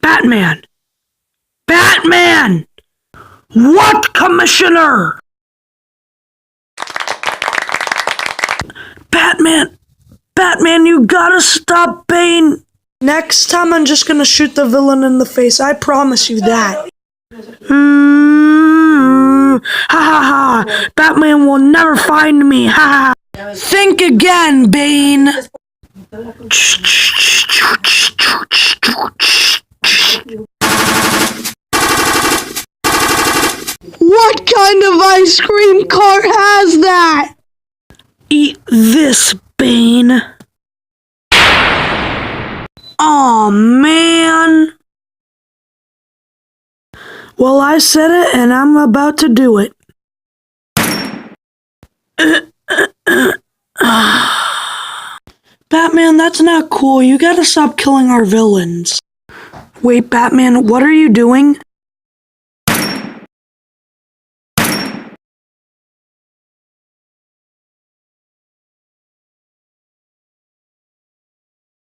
Batman! Batman! What, Commissioner? Batman, you gotta stop Bane! Next time I'm just gonna shoot the villain in the face, I promise you that. Ha ha ha! Batman will never find me, ha ha! Think again, Bane! What kind of ice cream cart has that? Eat this, Bane. Aw, man. Well, I said it, and I'm about to do it. Batman, that's not cool. You gotta stop killing our villains. Wait, Batman, what are you doing?